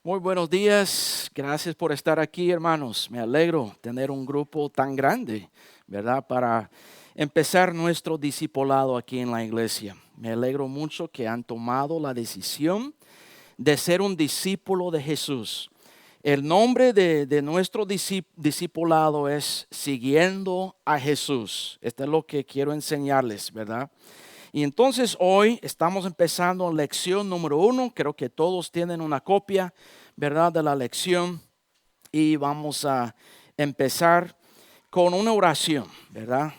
Muy buenos días, gracias por estar aquí, hermanos. Me alegro tener un grupo tan grande, ¿verdad? Para empezar nuestro discipulado aquí en la iglesia. Me alegro mucho que han tomado la decisión de ser un discípulo de Jesús. El nombre de nuestro discipulado es Siguiendo a Jesús. Esto es lo que quiero enseñarles, ¿verdad? Y entonces hoy estamos empezando lección número 1. Creo que todos tienen una copia, ¿verdad?, de la lección. Y vamos a empezar con una oración, ¿verdad?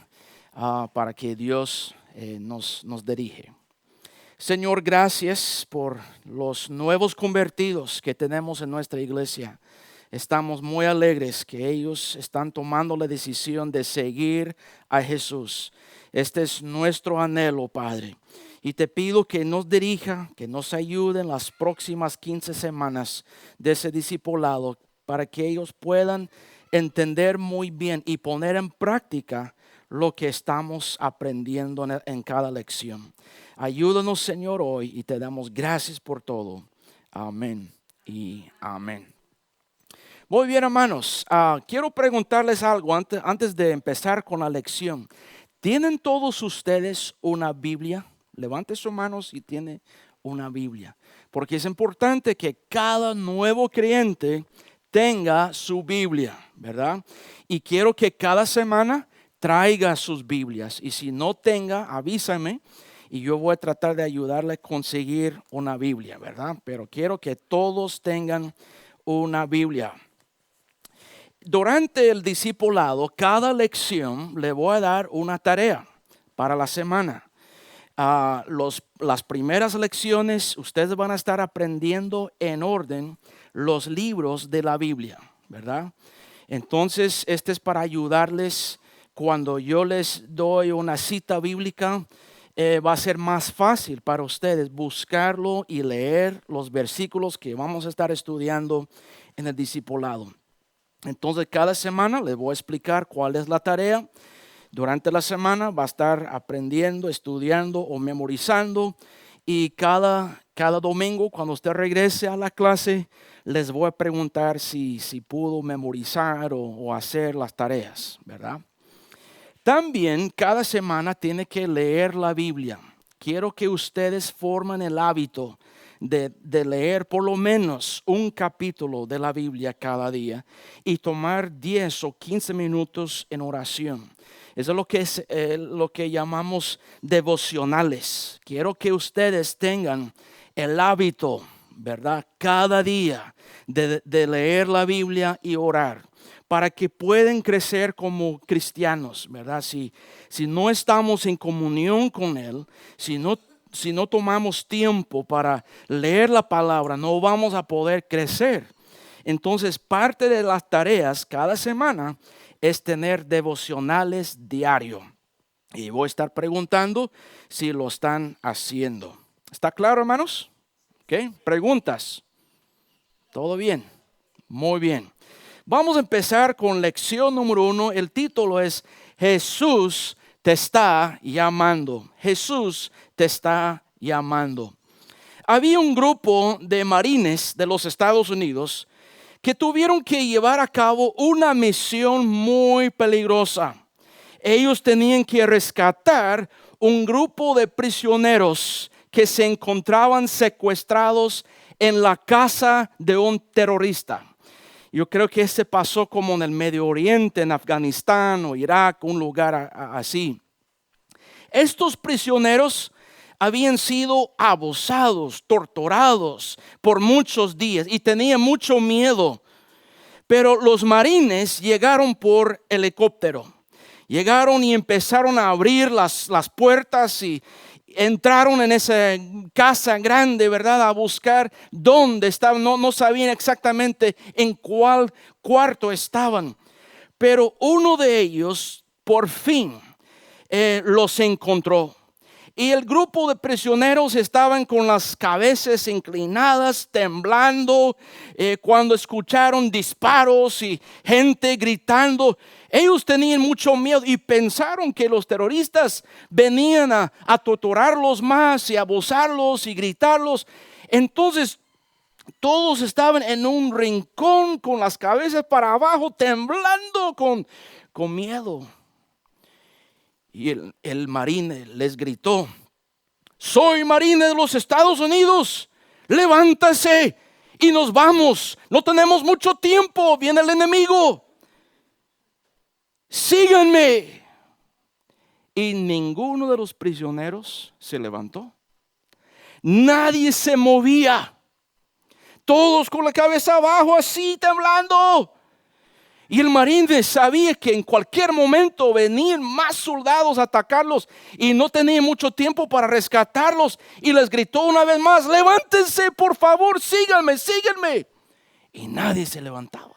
Para que Dios nos dirige. Señor, gracias por los nuevos convertidos que tenemos en nuestra iglesia. Estamos muy alegres que ellos están tomando la decisión de seguir a Jesús. Este es nuestro anhelo, Padre. Y te pido que nos dirija, que nos ayude en las próximas 15 semanas de ese discipulado para que ellos puedan entender muy bien y poner en práctica lo que estamos aprendiendo en cada lección. Ayúdanos, Señor, hoy y te damos gracias por todo. Amén y amén. Muy bien, hermanos. Quiero preguntarles algo antes de empezar con la lección. ¿Tienen todos ustedes una Biblia? Levante sus manos si tiene una Biblia. Porque es importante que cada nuevo creyente tenga su Biblia, ¿verdad? Y quiero que cada semana traiga sus Biblias. Y si no tenga, avísame. Y yo voy a tratar de ayudarle a conseguir una Biblia, ¿verdad? Pero quiero que todos tengan una Biblia. Durante el discipulado, cada lección le voy a dar una tarea para la semana. Las primeras lecciones, ustedes van a estar aprendiendo en orden los libros de la Biblia, ¿verdad? Entonces, este es para ayudarles cuando yo les doy una cita bíblica. Va a ser más fácil para ustedes buscarlo y leer los versículos que vamos a estar estudiando en el discipulado. Entonces, cada semana les voy a explicar cuál es la tarea. Durante la semana va a estar aprendiendo, estudiando o memorizando. Y cada domingo, cuando usted regrese a la clase, les voy a preguntar si pudo memorizar o hacer las tareas, ¿verdad? También cada semana tiene que leer la Biblia. Quiero que ustedes formen el hábito de leer por lo menos un capítulo de la Biblia cada día y tomar 10 o 15 minutos en oración. Eso es lo que llamamos devocionales. Quiero que ustedes tengan el hábito, ¿verdad?, cada día de leer la Biblia y orar, para que puedan crecer como cristianos, ¿verdad? Si no estamos en comunión con Él, si no tomamos tiempo para leer la palabra, no vamos a poder crecer. Entonces, parte de las tareas cada semana es tener devocionales diarios. Y voy a estar preguntando si lo están haciendo. ¿Está claro, hermanos? ¿Ok? ¿Preguntas? ¿Todo bien? Muy bien. Vamos a empezar con lección número 1. El título es Jesús te está llamando. Jesús te está llamando. Había un grupo de marines de los Estados Unidos que tuvieron que llevar a cabo una misión muy peligrosa. Ellos tenían que rescatar un grupo de prisioneros que se encontraban secuestrados en la casa de un terrorista. Yo creo que ese pasó como en el Medio Oriente, en Afganistán o Irak, un lugar así. Estos prisioneros habían sido abusados, torturados por muchos días y tenían mucho miedo. Pero los marines llegaron por helicóptero. Llegaron y empezaron a abrir las puertas y entraron en esa casa grande, ¿verdad?, a buscar dónde estaban. No sabían exactamente en cuál cuarto estaban. Pero uno de ellos por fin los encontró. Y el grupo de prisioneros estaban con las cabezas inclinadas, temblando, cuando escucharon disparos y gente gritando. Ellos tenían mucho miedo y pensaron que los terroristas venían a torturarlos más y abusarlos y gritarlos. Entonces Todos estaban en un rincón con las cabezas para abajo, temblando con miedo. Y el marine les gritó: soy marine de los Estados Unidos, levántase y nos vamos. No tenemos mucho tiempo, viene el enemigo. Síganme. Y ninguno de los prisioneros se levantó. Nadie se movía. Todos con la cabeza abajo, así temblando. Y el marine sabía que en cualquier momento venían más soldados a atacarlos y no tenía mucho tiempo para rescatarlos. Y les gritó una vez más: levántense, por favor, síganme, síganme. Y nadie se levantaba.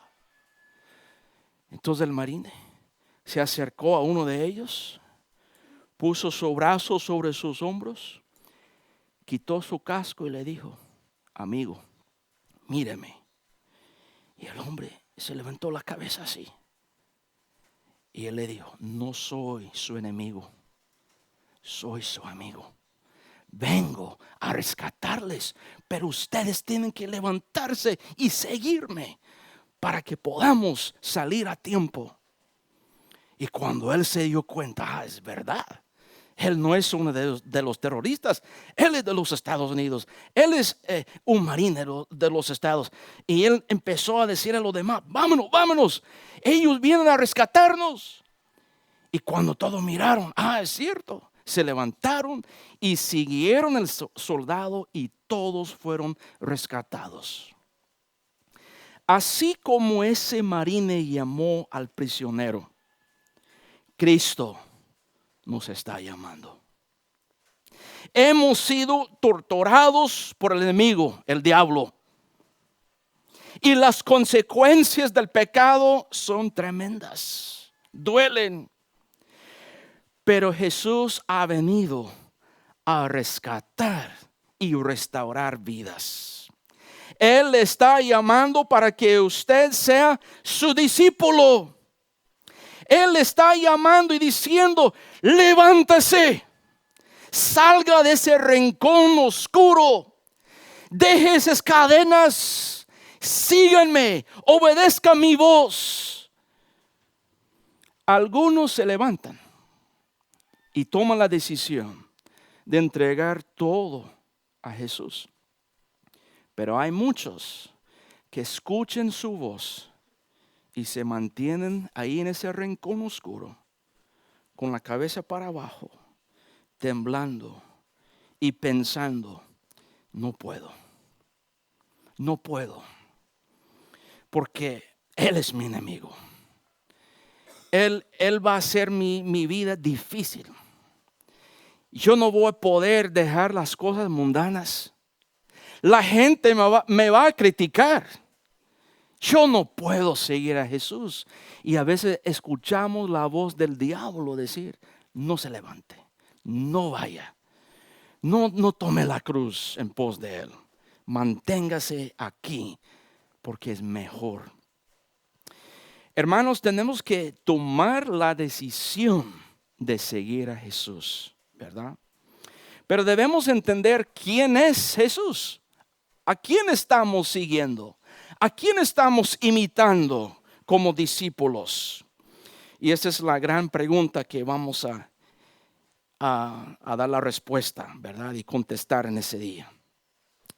Entonces el marine se acercó a uno de ellos, puso su brazo sobre sus hombros, quitó su casco y le dijo: amigo, míreme. Y el hombre se levantó la cabeza así. Y él le dijo: no soy su enemigo, soy su amigo. Vengo a rescatarles, pero ustedes tienen que levantarse y seguirme para que podamos salir a tiempo. Y cuando él se dio cuenta, es verdad. Él no es uno de los terroristas. Él es de los Estados Unidos. Él es un marine de los Estados. Y él empezó a decir a los demás: vámonos, vámonos. Ellos vienen a rescatarnos. Y cuando todos miraron, es cierto, se levantaron y siguieron al soldado y todos fueron rescatados. Así como ese marine llamó al prisionero, Cristo nos está llamando. Hemos sido torturados por el enemigo, el diablo. Y las consecuencias del pecado son tremendas, duelen. Pero Jesús ha venido a rescatar y restaurar vidas. Él le está llamando para que usted sea su discípulo. Él le está llamando y diciendo: levántese, salga de ese rincón oscuro, deje esas cadenas, síganme, obedezca mi voz. Algunos se levantan y toman la decisión de entregar todo a Jesús. Pero hay muchos que escuchen su voz y se mantienen ahí en ese rincón oscuro, con la cabeza para abajo, temblando y pensando: no puedo, no puedo, porque Él es mi enemigo. Él va a hacer mi vida difícil. Yo no voy a poder dejar las cosas mundanas. La gente me va a criticar. Yo no puedo seguir a Jesús. Y a veces escuchamos la voz del diablo decir: no se levante, no vaya, no tome la cruz en pos de Él. Manténgase aquí porque es mejor. Hermanos, tenemos que tomar la decisión de seguir a Jesús, ¿verdad? Pero debemos entender quién es Jesús. ¿A quién estamos siguiendo? ¿A quién estamos imitando como discípulos? Y esa es la gran pregunta que vamos a dar la respuesta, ¿verdad? Y contestar en ese día.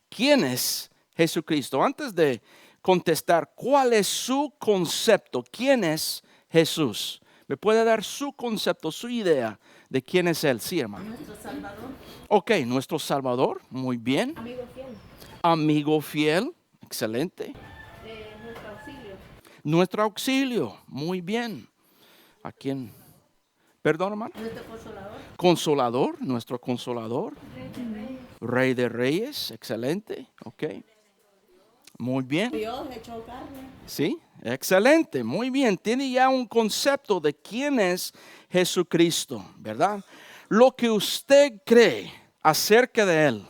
¿Quién es Jesucristo? Antes de contestar, ¿cuál es su concepto? ¿Quién es Jesús? ¿Me puede dar su concepto, su idea de quién es Él? Sí, hermano. Nuestro Salvador. Ok, nuestro Salvador, muy bien. Amigo fiel. Amigo fiel, excelente. Nuestro auxilio. Nuestro auxilio, muy bien. ¿A quién? Perdón, hermano. Nuestro consolador. Consolador, nuestro consolador. Rey de reyes. Rey de reyes, excelente. Ok. Muy bien. Dios hecho carne. Sí, excelente, muy bien. Tiene ya un concepto de quién es Jesucristo, ¿verdad? Lo que usted cree acerca de Él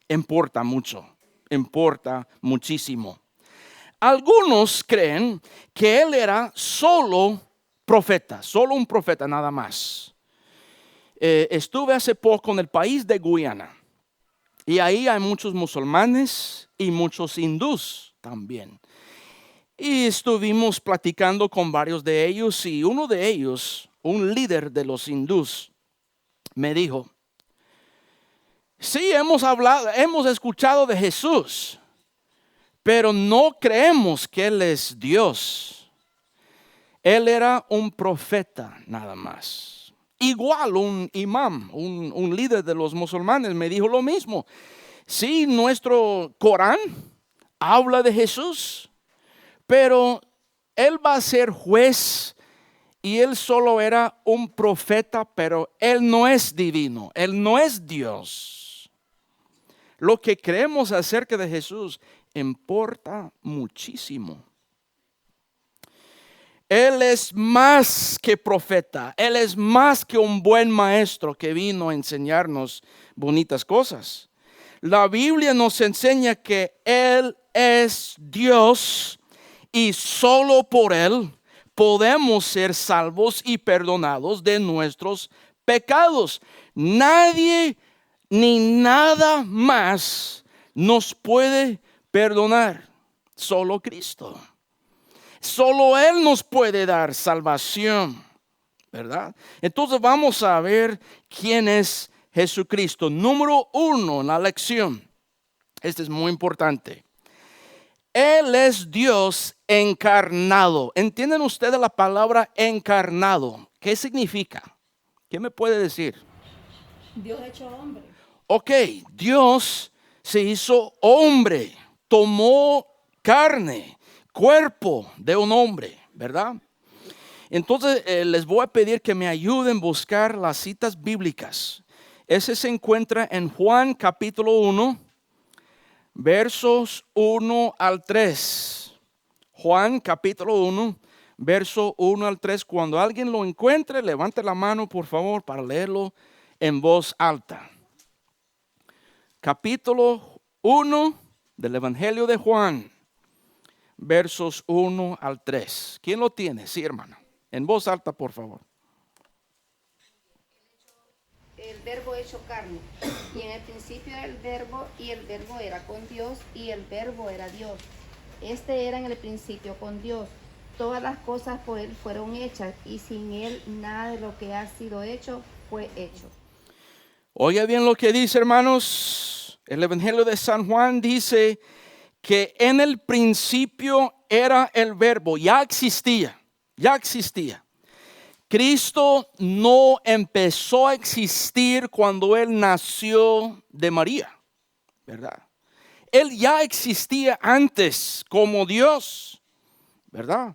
importa mucho, importa muchísimo. Algunos creen que Él era solo profeta, solo un profeta nada más. Estuve hace poco en el país de Guyana Y ahí hay muchos musulmanes y muchos hindús también. Y estuvimos platicando con varios de ellos y uno de ellos, un líder de los hindús, me dijo, sí, hemos escuchado de Jesús, pero no creemos que Él es Dios. Él era un profeta nada más. Igual un imam, un líder de los musulmanes me dijo lo mismo. Sí, nuestro Corán habla de Jesús, pero Él va a ser juez y Él solo era un profeta, pero Él no es divino, Él no es Dios. Lo que creemos acerca de Jesús importa muchísimo. Él es más que profeta, Él es más que un buen maestro que vino a enseñarnos bonitas cosas. La Biblia nos enseña que Él es Dios y solo por Él podemos ser salvos y perdonados de nuestros pecados. Nadie ni nada más nos puede perdonar, solo Cristo. Solo Él nos puede dar salvación, ¿verdad? Entonces vamos a ver quién es Jesucristo. Número 1 en la lección. Este es muy importante. Él es Dios encarnado. ¿Entienden ustedes la palabra encarnado? ¿Qué significa? ¿Qué me puede decir? Dios hecho hombre. Ok, Dios se hizo hombre, tomó carne, cuerpo de un hombre, ¿verdad? Entonces les voy a pedir que me ayuden a buscar las citas bíblicas. Ese se encuentra en Juan capítulo 1, versos 1 al 3. Juan capítulo 1, verso 1 al 3. Cuando alguien lo encuentre, levante la mano por favor para leerlo en voz alta. Capítulo 1 del Evangelio de Juan, versos 1 al 3. ¿Quién lo tiene? Sí, hermano. En voz alta, por favor. El verbo hecho carne, y en el principio era el verbo, y el verbo era con Dios, y el verbo era Dios. Este era en el principio con Dios. Todas las cosas por Él fueron hechas, y sin Él nada de lo que ha sido hecho fue hecho. Oiga bien lo que dice, hermanos. El Evangelio de San Juan dice que en el principio era el verbo, ya existía. Cristo no empezó a existir cuando Él nació de María, ¿verdad? Él ya existía antes como Dios, ¿verdad?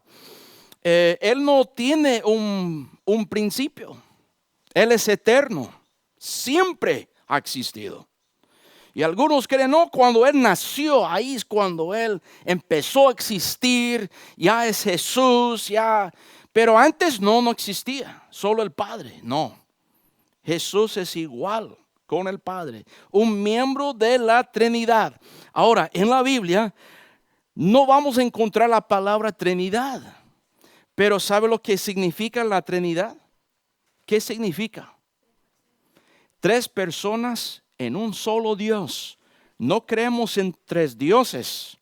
Él no tiene un principio. Él es eterno, siempre ha existido. Y algunos creen, no, cuando Él nació, ahí es cuando Él empezó a existir, ya es Jesús, ya. Pero antes no existía, solo el Padre, no. Jesús es igual con el Padre, un miembro de la Trinidad. Ahora, en la Biblia no vamos a encontrar la palabra Trinidad, pero ¿sabe lo que significa la Trinidad? ¿Qué significa? 3 personas en un solo Dios. No creemos en 3 dioses.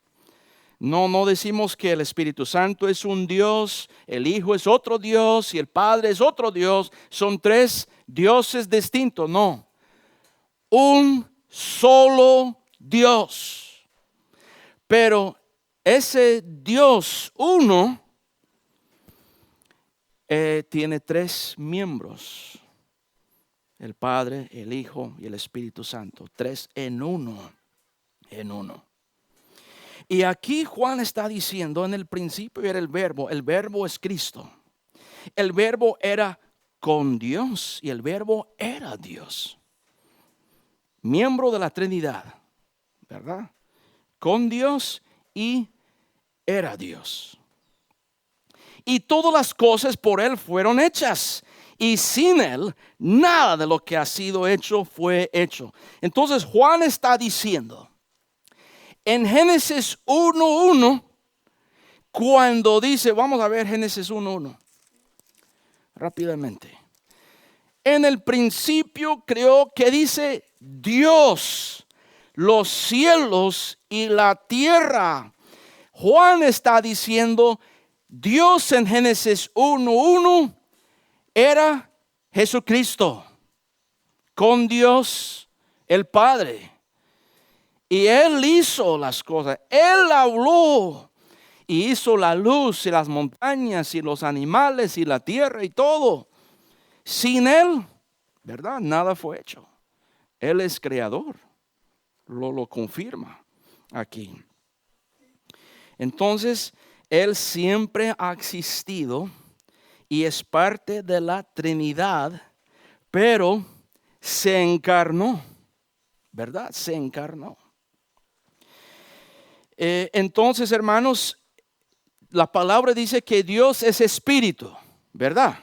No decimos que el Espíritu Santo es un Dios, el Hijo es otro Dios y el Padre es otro Dios. Son 3 dioses distintos. No. Un solo Dios. Pero ese Dios uno tiene 3 miembros. El Padre, el Hijo y el Espíritu Santo. 3 en uno. En uno. Y aquí Juan está diciendo, en el principio era el verbo es Cristo. El verbo era con Dios y el verbo era Dios. Miembro de la Trinidad, ¿verdad? Con Dios y era Dios. Y todas las cosas por Él fueron hechas. Y sin Él, nada de lo que ha sido hecho fue hecho. Entonces Juan está diciendo, en Génesis 1:1, cuando dice, vamos a ver Génesis 1:1, rápidamente. En el principio creó, que dice, Dios los cielos y la tierra. Juan está diciendo, Dios en Génesis 1:1 era Jesucristo, con Dios el Padre. Y Él hizo las cosas, Él habló y hizo la luz y las montañas y los animales y la tierra y todo. Sin Él, ¿verdad? Nada fue hecho. Él es creador, lo confirma aquí. Entonces, Él siempre ha existido y es parte de la Trinidad, pero se encarnó, ¿verdad? Se encarnó. Entonces, hermanos, la palabra dice que Dios es espíritu, ¿verdad?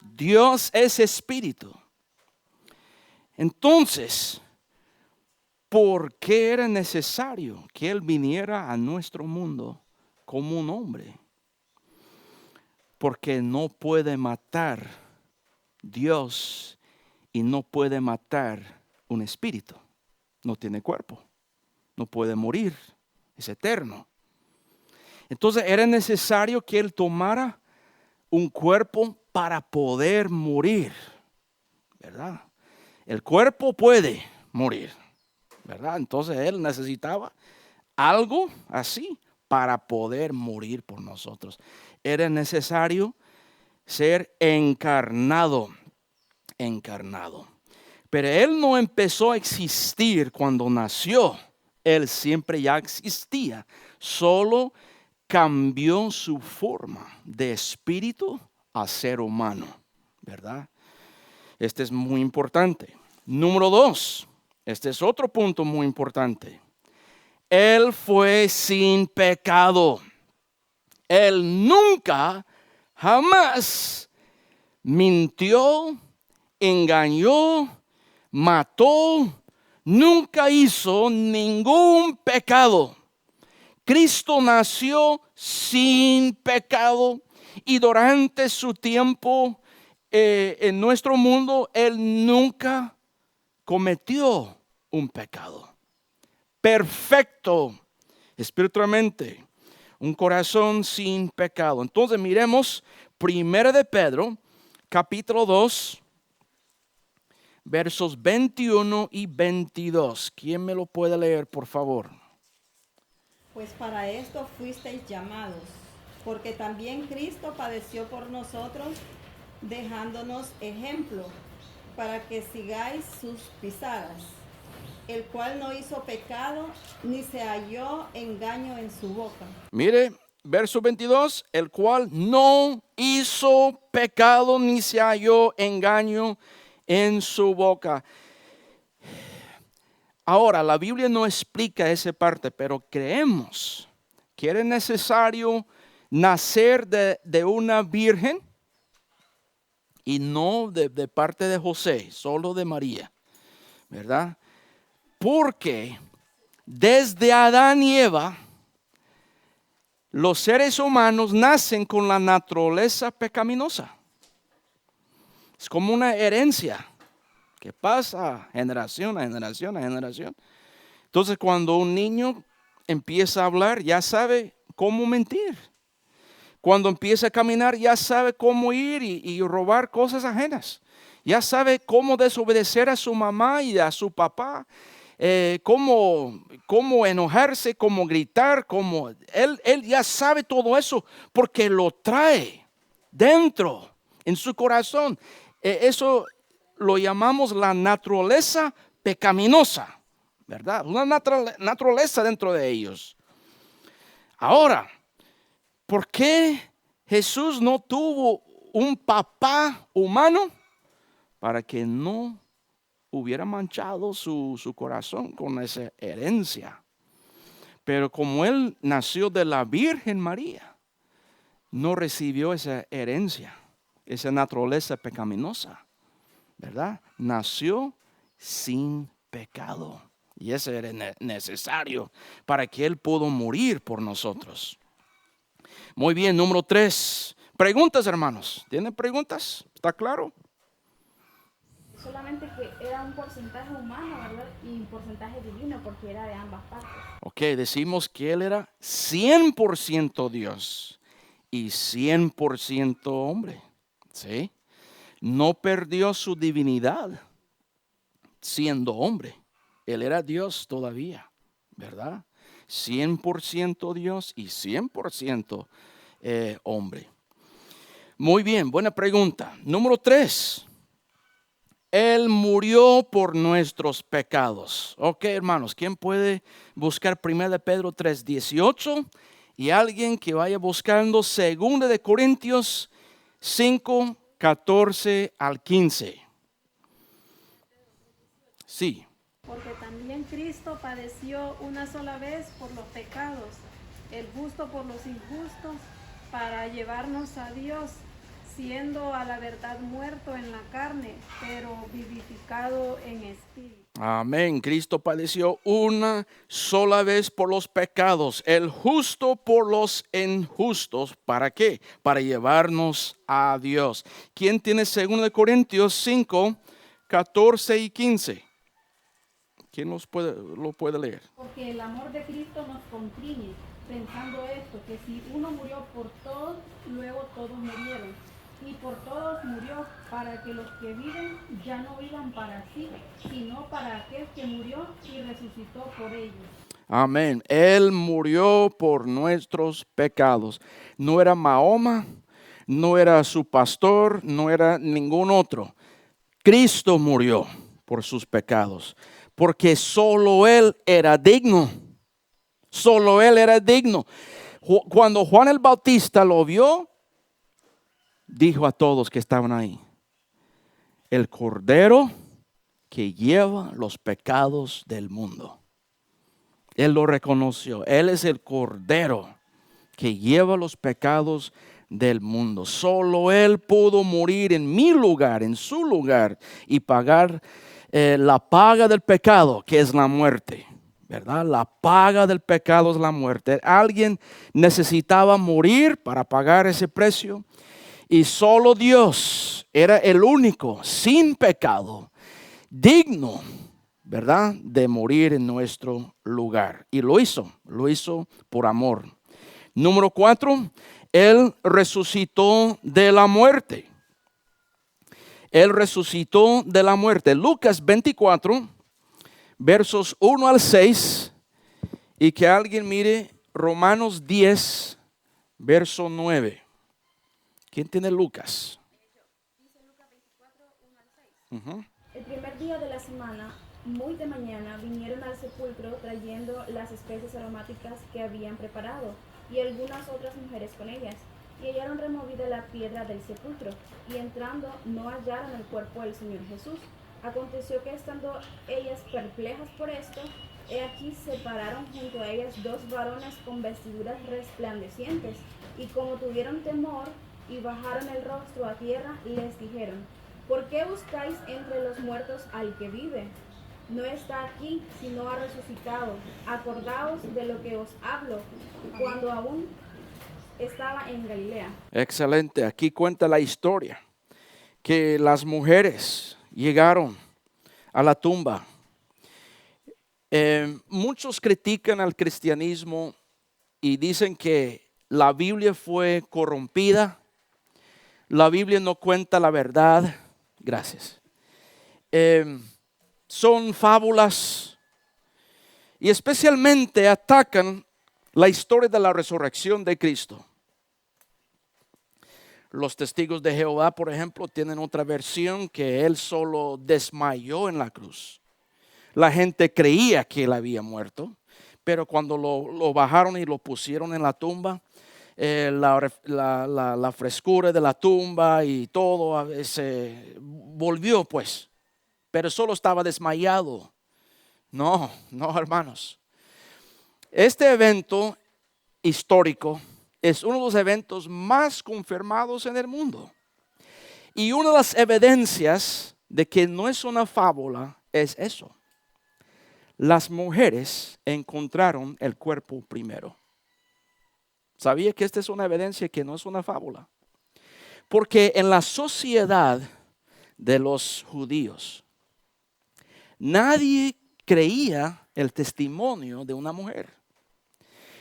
Dios es espíritu. Entonces, ¿por qué era necesario que Él viniera a nuestro mundo como un hombre? Porque no puede matar Dios y no puede matar un espíritu. No tiene cuerpo, no puede morir, es eterno. Entonces era necesario que Él tomara un cuerpo para poder morir, ¿verdad? El cuerpo puede morir, ¿verdad? Entonces Él necesitaba algo así para poder morir por nosotros. Era necesario ser encarnado. Pero Él no empezó a existir cuando nació. Él siempre ya existía. Solo cambió su forma de espíritu a ser humano, ¿verdad? Este es muy importante. Número 2, este es otro punto muy importante. Él fue sin pecado. Él nunca, jamás mintió, engañó, mató, nunca hizo ningún pecado. Cristo nació sin pecado y durante su tiempo en nuestro mundo, Él nunca cometió un pecado. Perfecto espiritualmente, un corazón sin pecado. Entonces miremos 1 de Pedro, capítulo 2, versos 21 y 22. ¿Quién me lo puede leer, por favor? Pues para esto fuisteis llamados, porque también Cristo padeció por nosotros, dejándonos ejemplo, para que sigáis sus pisadas, el cual no hizo pecado, ni se halló engaño en su boca. Mire, verso 22, el cual no hizo pecado, ni se halló engaño en su boca. Ahora, la Biblia no explica esa parte, pero creemos que era necesario nacer de una virgen y no de parte de José, solo de María, ¿verdad? Porque desde Adán y Eva, los seres humanos nacen con la naturaleza pecaminosa. Es como una herencia que pasa generación a generación a generación. Entonces, cuando un niño empieza a hablar, ya sabe cómo mentir. Cuando empieza a caminar, ya sabe cómo ir y robar cosas ajenas. Ya sabe cómo desobedecer a su mamá y a su papá. Cómo enojarse, cómo gritar, él ya sabe todo eso porque lo trae dentro, en su corazón. Eso lo llamamos la naturaleza pecaminosa, ¿verdad? Una naturaleza dentro de ellos. Ahora, ¿por qué Jesús no tuvo un papá humano? Para que no hubiera manchado su corazón con esa herencia. Pero como Él nació de la Virgen María, no recibió esa herencia, esa naturaleza pecaminosa, ¿verdad? Nació sin pecado. Y eso era necesario para que Él pudo morir por nosotros. Muy bien, número 3. Preguntas, hermanos. ¿Tienen preguntas? ¿Está claro? solamente que era un porcentaje humano, ¿verdad? Y un porcentaje divino, porque era de ambas partes. Ok, decimos que Él era 100% Dios y 100% hombre. ¿Sí? No perdió su divinidad siendo hombre. Él era Dios todavía, ¿verdad? 100% Dios y 100% hombre. Muy bien, buena pregunta. Número 3. Él murió por nuestros pecados. Ok, hermanos, ¿quién puede buscar 1 Pedro 3:18? Y alguien que vaya buscando 2 de Corintios 5:14 al 15. Sí. Porque también Cristo padeció una sola vez por los pecados, el justo por los injustos, para llevarnos a Dios, siendo a la verdad muerto en la carne, pero vivificado en espíritu. Amén. Cristo padeció una sola vez por los pecados, el justo por los injustos. ¿Para qué? Para llevarnos a Dios. ¿Quién tiene 2 de Corintios 5:14 y 15? ¿Quién lo puede leer? Porque el amor de Cristo nos constriñe, pensando esto, que si uno murió por todos, luego todos murieron. Y por todos murió, para que los que viven ya no vivan para sí, sino para aquel que murió y resucitó por ellos. Amén. Él murió por nuestros pecados. No era Mahoma, no era su pastor, no era ningún otro. Cristo murió por sus pecados, porque solo Él era digno. Solo Él era digno. Cuando Juan el Bautista lo vio, dijo a todos que estaban ahí: el Cordero que lleva los pecados del mundo. Él lo reconoció. Él es el Cordero que lleva los pecados del mundo. Solo Él pudo morir en mi lugar, en su lugar, y pagar la paga del pecado, que es la muerte. ¿Verdad? La paga del pecado es la muerte. Alguien necesitaba morir para pagar ese precio. Y solo Dios era el único, sin pecado, digno, ¿verdad?, de morir en nuestro lugar. Y lo hizo por amor. Número 4, Él resucitó de la muerte. Él resucitó de la muerte. Lucas 24, versos 1 al 6. Y que alguien mire Romanos 10, verso 9. ¿Quién tiene Lucas? Dice Lucas 24, 1 al 6. El primer día de la semana, muy de mañana, vinieron al sepulcro trayendo las especies aromáticas que habían preparado, y algunas otras mujeres con ellas. Y hallaron removida la piedra del sepulcro, y entrando no hallaron el cuerpo del Señor Jesús. Aconteció que estando ellas perplejas por esto, he aquí se pararon junto a ellas dos varones con vestiduras resplandecientes, y como tuvieron temor y bajaron el rostro a tierra, les dijeron: ¿por qué buscáis entre los muertos al que vive? No está aquí, sino ha resucitado. Acordaos de lo que os hablo, cuando aún estaba en Galilea. Excelente. Aquí cuenta la historia que las mujeres llegaron a la tumba. Muchos critican al cristianismo y dicen que la Biblia fue corrompida. La Biblia no cuenta la verdad. Gracias. Son fábulas y especialmente atacan la historia de la resurrección de Cristo. Los testigos de Jehová, por ejemplo, tienen otra versión, que Él solo desmayó en la cruz. La gente creía que Él había muerto, pero cuando lo bajaron y lo pusieron en la tumba, la frescura de la tumba y todo se volvió, pues, pero solo estaba desmayado. No, hermanos. Este evento histórico es uno de los eventos más confirmados en el mundo. Y una de las evidencias de que no es una fábula es eso. Las mujeres encontraron el cuerpo primero. ¿Sabía que esta es una evidencia que no es una fábula? Porque en la sociedad de los judíos. Nadie creía el testimonio de una mujer.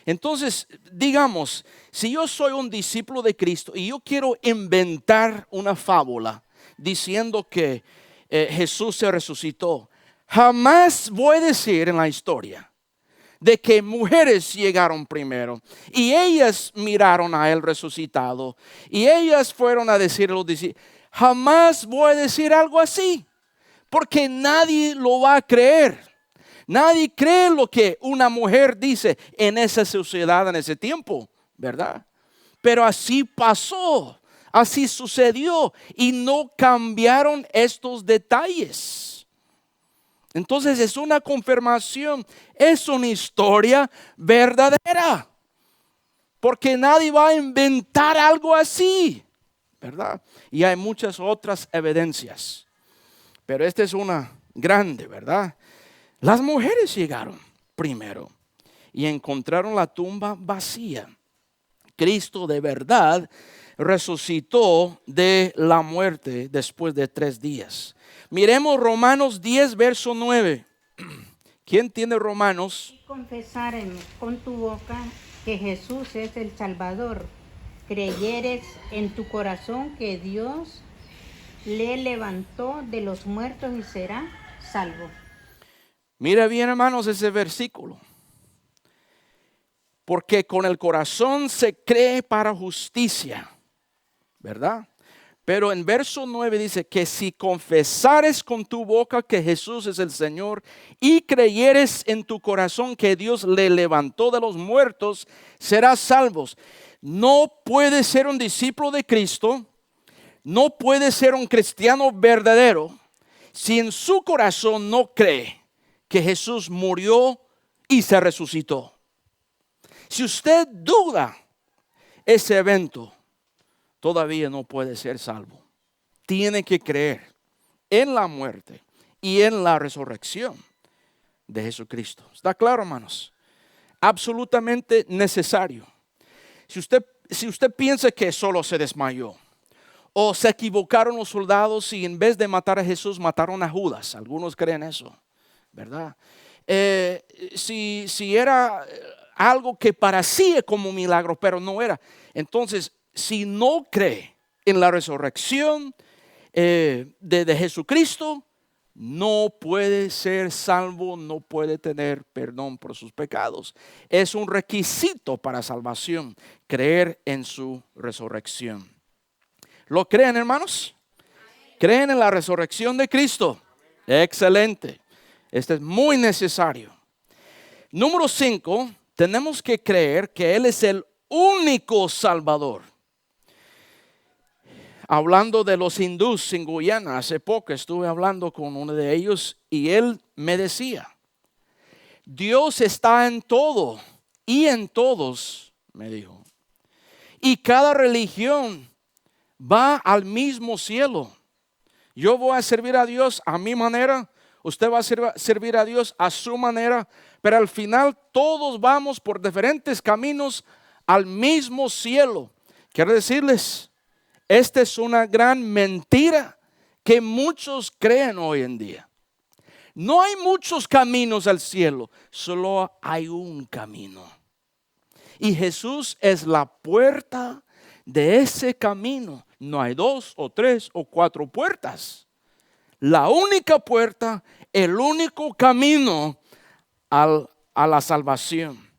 Entonces, digamos, si yo soy un discípulo de Cristo y yo quiero inventar una fábula diciendo que Jesús se resucitó, jamás voy a decir en la historia de que mujeres llegaron primero y ellas miraron a él resucitado y ellas fueron a decir a los discípulos. Jamás voy a decir algo así, porque nadie lo va a creer. Nadie cree lo que una mujer dice en esa sociedad, en ese tiempo, ¿verdad? Pero así pasó, así sucedió y no cambiaron estos detalles. Entonces es una confirmación, es una historia verdadera, porque nadie va a inventar algo así, ¿verdad? Y hay muchas otras evidencias, pero esta es una grande, ¿verdad? Las mujeres llegaron primero y encontraron la tumba vacía. Cristo de verdad resucitó de la muerte después de 3 días. Miremos Romanos 10, verso 9. ¿Quién tiene Romanos? Si confesares con tu boca que Jesús es el Salvador, creyeres en tu corazón que Dios le levantó de los muertos y será salvo. Mira bien, hermanos, ese versículo. Porque con el corazón se cree para justicia, ¿verdad? Pero en verso 9 dice que si confesares con tu boca que Jesús es el Señor y creyeres en tu corazón que Dios le levantó de los muertos, serás salvos. No puedes ser un discípulo de Cristo, no puedes ser un cristiano verdadero si en su corazón no cree que Jesús murió y se resucitó. Si usted duda ese evento, todavía no puede ser salvo. Tiene que creer en la muerte y en la resurrección de Jesucristo. ¿Está claro, hermanos? Absolutamente necesario. Si usted piensa que solo se desmayó o se equivocaron los soldados y en vez de matar a Jesús mataron a Judas, algunos creen eso, ¿verdad? Si era algo que parecía como un milagro, pero no era. Entonces, si no cree en la resurrección de Jesucristo, no puede ser salvo, no puede tener perdón por sus pecados. Es un requisito para salvación, creer en su resurrección. ¿Lo creen, hermanos? ¿Creen en la resurrección de Cristo? Excelente. Este es muy necesario. Número 5, tenemos que creer que Él es el único Salvador. Hablando de los hindús en Guyana, hace poco estuve hablando con uno de ellos y él me decía, Dios está en todo y en todos, me dijo. Y cada religión va al mismo cielo. Yo voy a servir a Dios a mi manera, usted va a servir a Dios a su manera, pero al final todos vamos por diferentes caminos al mismo cielo. Quiero decirles, esta es una gran mentira que muchos creen hoy en día. No hay muchos caminos al cielo, solo hay un camino. Y Jesús es la puerta de ese camino. No hay 2 o 3 o 4 puertas. La única puerta, el único camino a la salvación.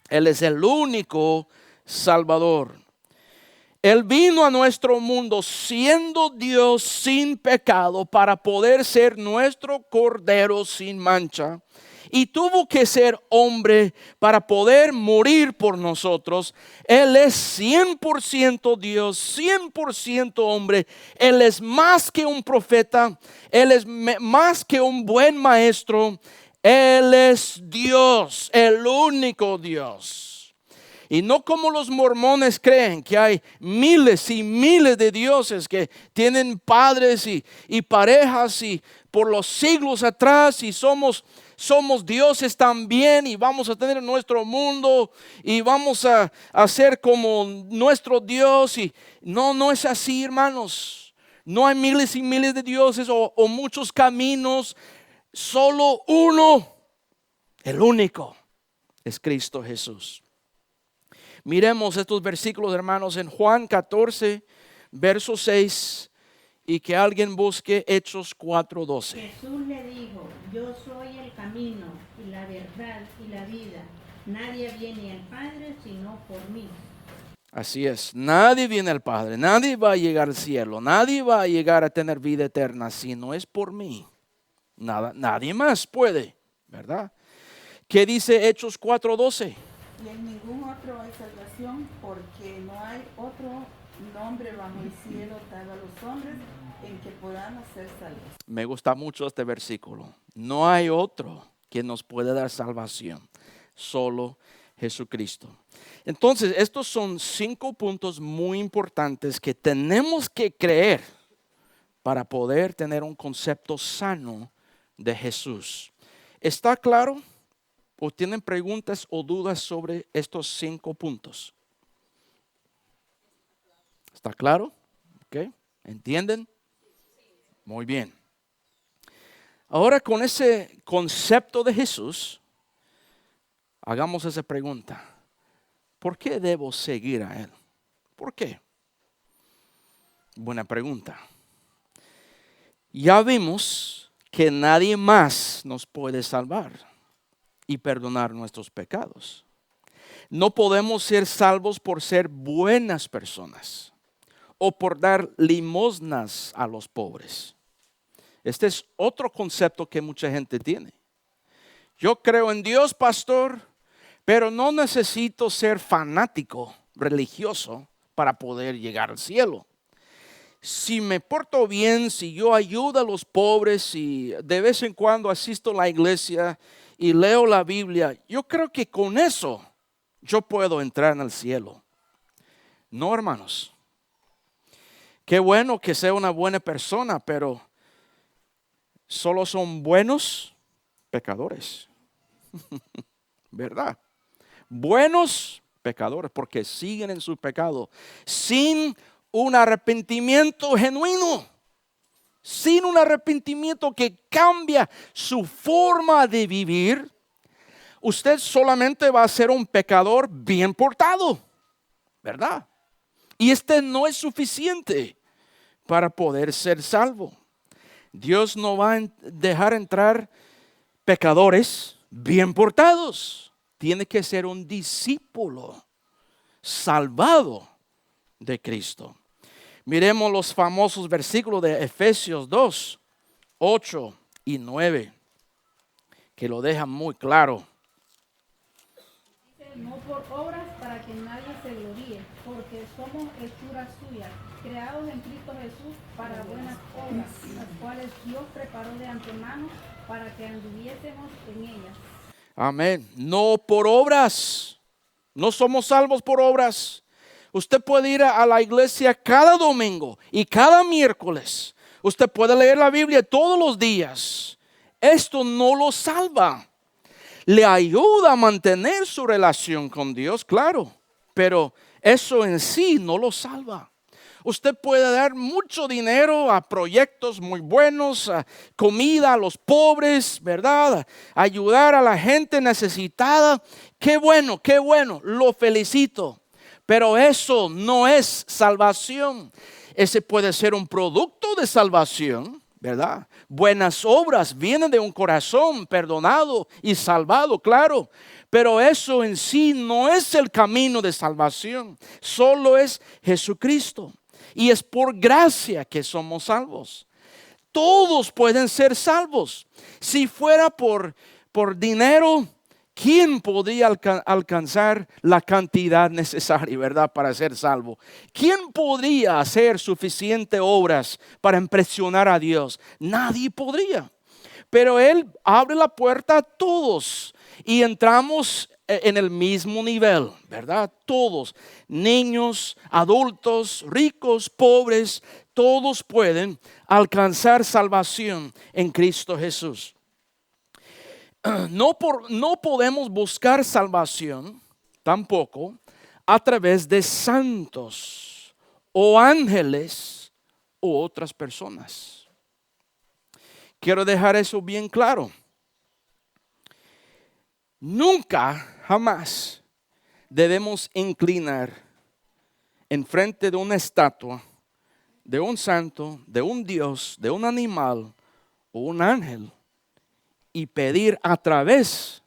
Él es el único Salvador. Él vino a nuestro mundo siendo Dios sin pecado para poder ser nuestro Cordero sin mancha. Y tuvo que ser hombre para poder morir por nosotros. Él es 100% Dios, 100% hombre. Él es más que un profeta. Él es más que un buen maestro. Él es Dios, el único Dios. Y no como los mormones creen que hay miles y miles de dioses que tienen padres y parejas y por los siglos atrás y somos dioses también y vamos a tener nuestro mundo y vamos a ser como nuestro Dios. Y no es así, hermanos. No hay miles y miles de dioses o muchos caminos. Solo uno, el único, es Cristo Jesús. Miremos estos versículos, hermanos, en Juan 14, verso 6, y que alguien busque Hechos 4:12. Jesús le dijo, yo soy el camino y la verdad y la vida. Nadie viene al Padre sino por mí. Así es, nadie viene al Padre, nadie va a llegar al cielo, nadie va a llegar a tener vida eterna si no es por mí. Nadie más puede, ¿verdad? ¿Qué dice Hechos 4:12? Y en ningún otro hay salvación, porque no hay otro nombre bajo el cielo dado a los hombres en que podamos ser salvos. Me gusta mucho este versículo. No hay otro que nos pueda dar salvación, solo Jesucristo. Entonces, estos son 5 puntos muy importantes que tenemos que creer para poder tener un concepto sano de Jesús. ¿Está claro? ¿O tienen preguntas o dudas sobre estos 5 puntos? ¿Está claro? ¿Ok? ¿Entienden? Muy bien. Ahora con ese concepto de Jesús, hagamos esa pregunta. ¿Por qué debo seguir a Él? ¿Por qué? Buena pregunta. Ya vimos que nadie más nos puede salvar y perdonar nuestros pecados. No podemos ser salvos por ser buenas personas o por dar limosnas a los pobres. Este es otro concepto que mucha gente tiene. Yo creo en Dios, pastor, pero no necesito ser fanático religioso para poder llegar al cielo. Si me porto bien, si yo ayudo a los pobres y de vez en cuando asisto a la iglesia y leo la Biblia, yo creo que con eso yo puedo entrar en el cielo. No, hermanos. Qué bueno que sea una buena persona, pero solo son buenos pecadores. ¿Verdad? Buenos pecadores porque siguen en su pecado sin un arrepentimiento genuino, sin un arrepentimiento que cambia su forma de vivir. Usted solamente va a ser un pecador bien portado, ¿verdad? Y este no es suficiente para poder ser salvo. Dios no va a dejar entrar pecadores bien portados. Tiene que ser un discípulo salvado de Cristo. Miremos los famosos versículos de Efesios 2, 8 y 9, que lo dejan muy claro. Dice, no por obras para que nadie se gloríe, porque somos hechura suya, creados en Cristo Jesús para buenas obras, las cuales Dios preparó de antemano para que anduviésemos en ellas. Amén. No por obras. No somos salvos por obras. Usted puede ir a la iglesia cada domingo y cada miércoles. Usted puede leer la Biblia todos los días. Esto no lo salva. Le ayuda a mantener su relación con Dios, claro. Pero eso en sí no lo salva. Usted puede dar mucho dinero a proyectos muy buenos, a comida a los pobres, ¿verdad? Ayudar a la gente necesitada. Qué bueno, lo felicito. Pero eso no es salvación. Ese puede ser un producto de salvación, ¿verdad? Buenas obras vienen de un corazón perdonado y salvado, claro. Pero eso en sí no es el camino de salvación. Solo es Jesucristo. Y es por gracia que somos salvos. Todos pueden ser salvos. Si fuera por dinero, ¿quién podría alcanzar la cantidad necesaria, verdad, para ser salvo? ¿Quién podría hacer suficientes obras para impresionar a Dios? Nadie podría. Pero Él abre la puerta a todos y entramos en el mismo nivel, ¿verdad? Todos, niños, adultos, ricos, pobres, todos pueden alcanzar salvación en Cristo Jesús. No podemos buscar salvación tampoco a través de santos o ángeles u otras personas. Quiero dejar eso bien claro. Nunca, jamás debemos inclinar en frente de una estatua, de un santo, de un Dios, de un animal o un ángel y pedir a través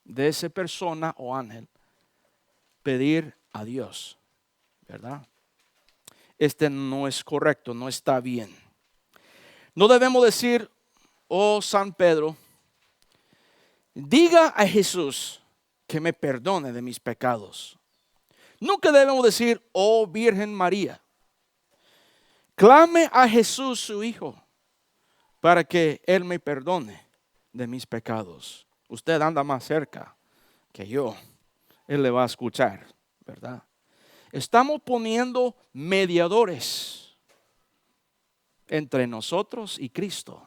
de esa persona o ángel, pedir a Dios, ¿verdad? Este no es correcto, no está bien. No debemos decir, oh San Pedro, diga a Jesús que me perdone de mis pecados. Nunca debemos decir, oh Virgen María, clame a Jesús su Hijo para que Él me perdone de mis pecados. Usted anda más cerca que yo. Él le va a escuchar, ¿verdad? Estamos poniendo mediadores entre nosotros y Cristo.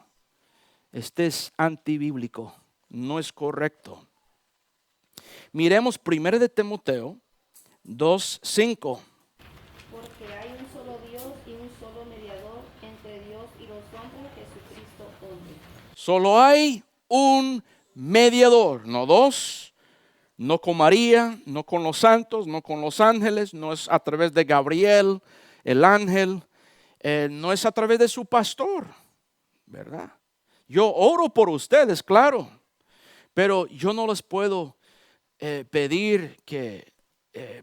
Este es antibíblico, no es correcto. Miremos 1 de Timoteo 2:5. Porque hay un solo Dios y un solo mediador entre Dios y los hombres, Jesucristo hombre. Solo hay un mediador, no dos, no con María, no con los santos, no con los ángeles, no es a través de Gabriel, el ángel, no es a través de su pastor, ¿verdad? Yo oro por ustedes, claro, pero yo no les puedo pedir que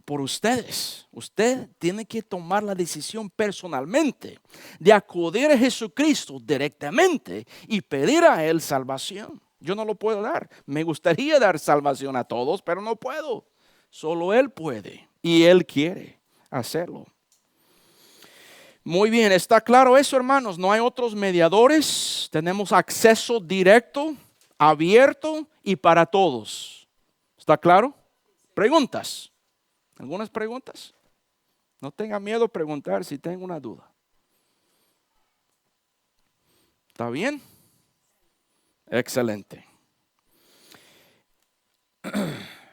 por ustedes. Usted tiene que tomar la decisión personalmente de acudir a Jesucristo directamente y pedir a Él salvación. Yo no lo puedo dar. Me gustaría dar salvación a todos, pero no puedo. Solo Él puede y Él quiere hacerlo. Muy bien, ¿está claro eso, hermanos? No hay otros mediadores. Tenemos acceso directo, abierto y para todos. ¿Está claro? ¿Preguntas? ¿Algunas preguntas? No tenga miedo a preguntar si tengo una duda. ¿Está bien? Excelente.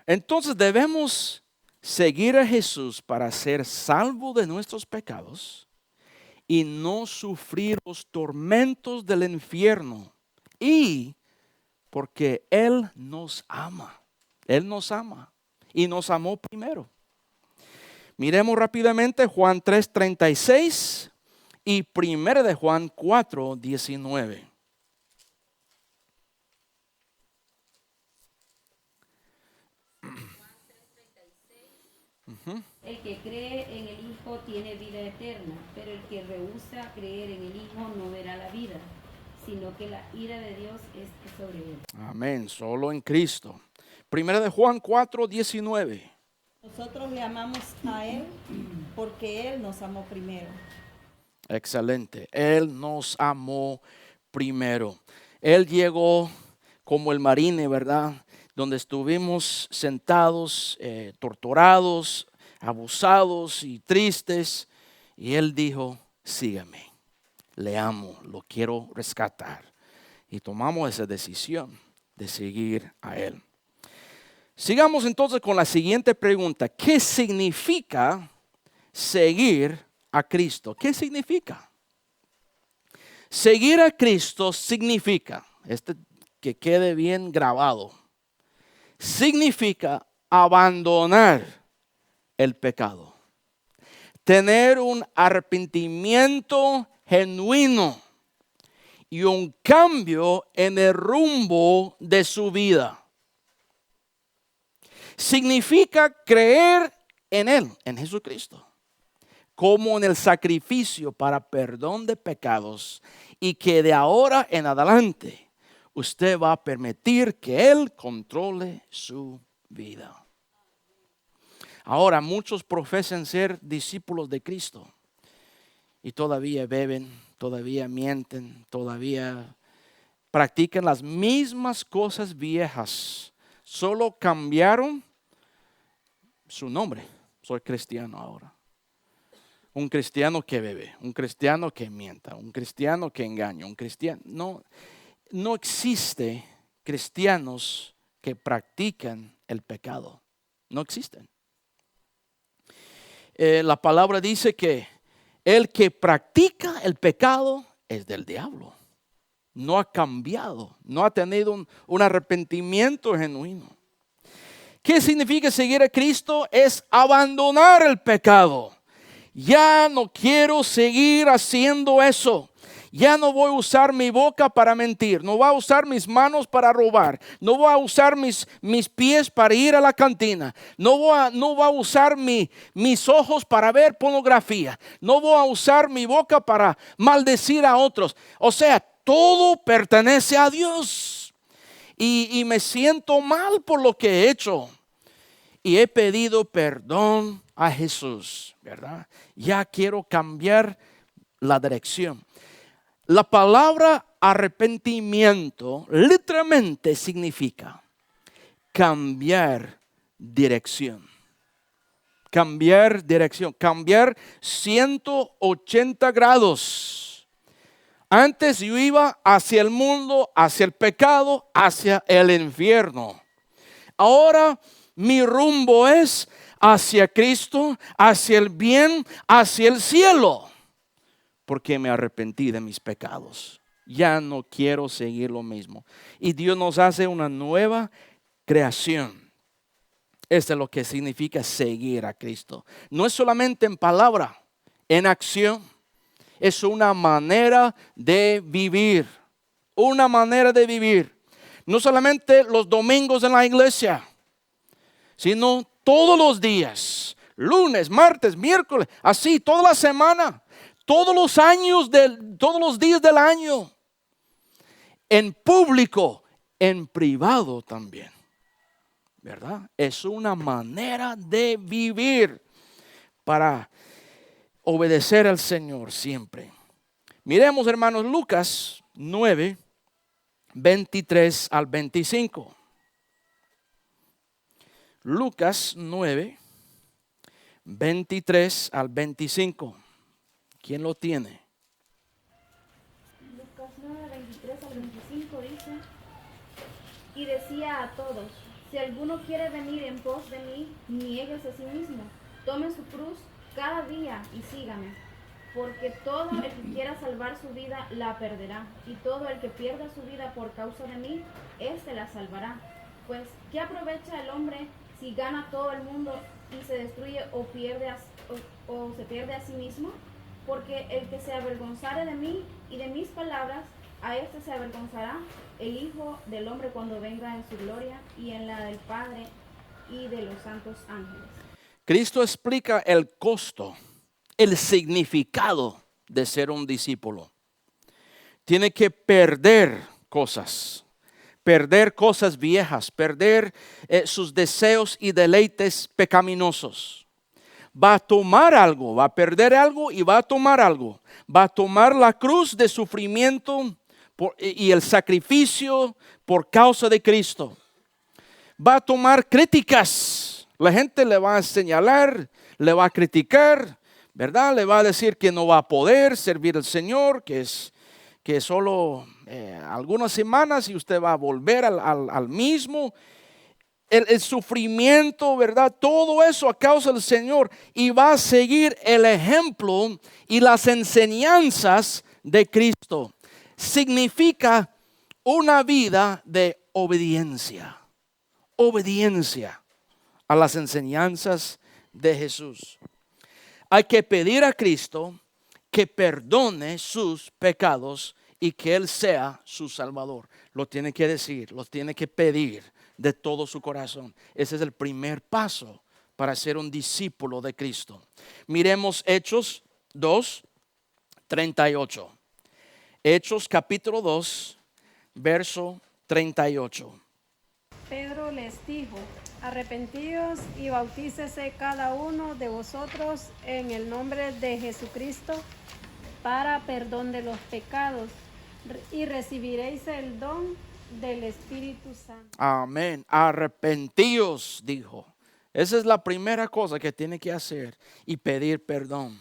Entonces debemos seguir a Jesús para ser salvos de nuestros pecados y no sufrir los tormentos del infierno. Y porque Él nos ama. Él nos ama y nos amó primero. Miremos rápidamente Juan 3:36 y 1 de Juan 4:19. El que cree en el Hijo tiene vida eterna, pero el que rehúsa creer en el Hijo no verá la vida, sino que la ira de Dios es sobre él. Amén, solo en Cristo. 1 de Juan 4:19. Nosotros le amamos a Él porque Él nos amó primero. Excelente. Él nos amó primero. Él llegó como el marine, ¿verdad? Donde estuvimos sentados, torturados, abusados y tristes. Y Él dijo, sígame. Le amo, lo quiero rescatar. Y tomamos esa decisión de seguir a Él. Sigamos entonces con la siguiente pregunta. ¿Qué significa seguir a Cristo? ¿Qué significa? Seguir a Cristo significa, que quede bien grabado, significa abandonar el pecado. Tener un arrepentimiento genuino y un cambio en el rumbo de su vida. Significa creer en Él, en Jesucristo, como en el sacrificio para perdón de pecados y que de ahora en adelante usted va a permitir que Él controle su vida. Ahora, muchos profesan ser discípulos de Cristo y todavía beben, todavía mienten, todavía practican las mismas cosas viejas. Solo cambiaron su nombre. Soy cristiano ahora. Un cristiano que bebe, un cristiano que mienta, un cristiano que engaña, un cristiano. No existe cristianos que practican el pecado. No existen. La palabra dice que El que practica el pecado es del diablo. No ha cambiado, no ha tenido un arrepentimiento genuino. ¿Qué significa seguir a Cristo? Es abandonar el pecado. Ya no quiero seguir haciendo eso. Ya no voy a usar mi boca para mentir. No voy a usar mis manos para robar. No voy a usar mis pies para ir a la cantina. No voy a usar mis ojos para ver pornografía. No voy a usar mi boca para maldecir a otros. O sea, todo pertenece a Dios. Y me siento mal por lo que he hecho. Y he pedido perdón a Jesús, ¿verdad? Ya quiero cambiar la dirección. La palabra arrepentimiento literalmente significa cambiar dirección. Cambiar dirección, cambiar 180 grados. Antes yo iba hacia el mundo, hacia el pecado, hacia el infierno. Ahora mi rumbo es hacia Cristo, hacia el bien, hacia el cielo. Porque me arrepentí de mis pecados. Ya no quiero seguir lo mismo. Y Dios nos hace una nueva creación. Esto es lo que significa seguir a Cristo. No es solamente en palabra, en acción. Es una manera de vivir. Una manera de vivir. No solamente los domingos en la iglesia, sino todos los días. Lunes, martes, miércoles, así toda la semana. Todos los años, todos los días del año. En público, en privado también. ¿Verdad? Es una manera de vivir para obedecer al Señor siempre. Miremos, hermanos, Lucas 9, 23 al 25. Lucas 9, 23 al 25. ¿Quién lo tiene? Lucas 9, 23 al 25 dice: Y decía a todos: si alguno quiere venir en pos de mí, niéguese a sí mismo, tome su cruz cada día y sígame. Porque todo el que quiera salvar su vida la perderá, y todo el que pierda su vida por causa de mí, éste la salvará. Pues, ¿qué aprovecha el hombre si gana todo el mundo y se destruye o se pierde a sí mismo? Porque el que se avergonzare de mí y de mis palabras, a este se avergonzará el Hijo del Hombre cuando venga en su gloria y en la del Padre y de los santos ángeles. Cristo explica el costo, el significado de ser un discípulo. Tiene que perder cosas viejas, perder sus deseos y deleites pecaminosos. Va a tomar algo, va a perder algo y va a tomar algo. Va a tomar la cruz de sufrimiento y el sacrificio por causa de Cristo. Va a tomar críticas. La gente le va a señalar, le va a criticar, ¿verdad? Le va a decir que no va a poder servir al Señor, que solo algunas semanas y usted va a volver al mismo. El sufrimiento, ¿verdad? Todo eso a causa del Señor. Y va a seguir el ejemplo y las enseñanzas de Cristo. Significa una vida de obediencia. Obediencia a las enseñanzas de Jesús. Hay que pedir a Cristo que perdone sus pecados y que Él sea su Salvador. Lo tiene que decir, lo tiene que pedir de todo su corazón. Ese es el primer paso para ser un discípulo de Cristo. Miremos Hechos 2, 38. Hechos capítulo 2, verso 38. Pedro les dijo: arrepentíos y bautícese cada uno de vosotros en el nombre de Jesucristo para perdón de los pecados, y recibiréis el don del Espíritu Santo. Amén. Arrepentíos, dijo. Esa es la primera cosa que tiene que hacer y pedir perdón.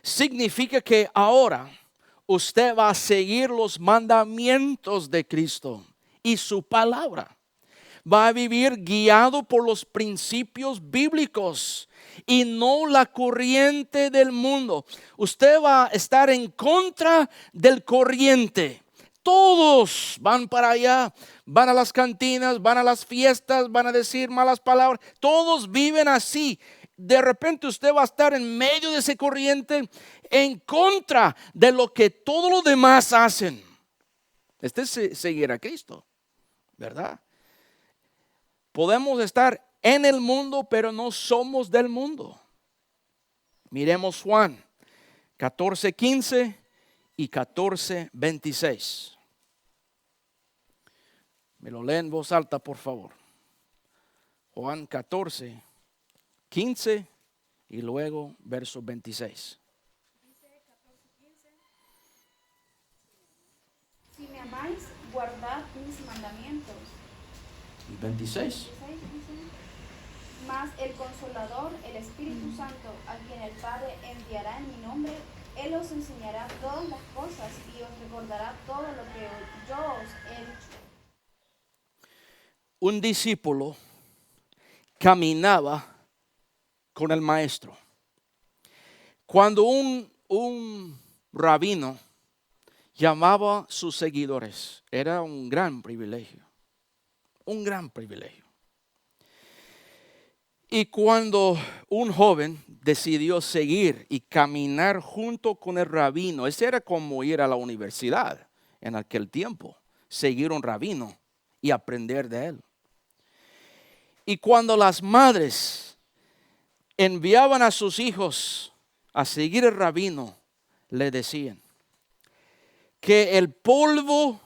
Significa que ahora usted va a seguir los mandamientos de Cristo y su palabra. va a vivir guiado por los principios bíblicos y no la corriente del mundo. Usted va a estar en contra del corriente. Todos van para allá, van a las cantinas, van a las fiestas, van a decir malas palabras. Todos viven así. De repente usted va a estar en medio de ese corriente en contra de lo que todos los demás hacen. Este es seguir a Cristo, ¿verdad? Podemos estar en el mundo, pero no somos del mundo. Miremos Juan 14:15 y 14:26. Me lo leen en voz alta, por favor. Juan 14:15 y luego verso 26. Si me amáis, guardad mis mandamientos. Y 26. Mas el Consolador, el Espíritu Santo, a quien el Padre enviará en mi nombre, Él os enseñará todas las cosas y os recordará todo lo que yo os he dicho. Un discípulo caminaba con el maestro. Cuando un rabino llamaba a sus seguidores, era un gran privilegio. Un gran privilegio. Y cuando un joven decidió seguir y caminar junto con el rabino, ese era como ir a la universidad en aquel tiempo, seguir un rabino y aprender de él. Y cuando las madres enviaban a sus hijos a seguir el rabino, le decían que el polvo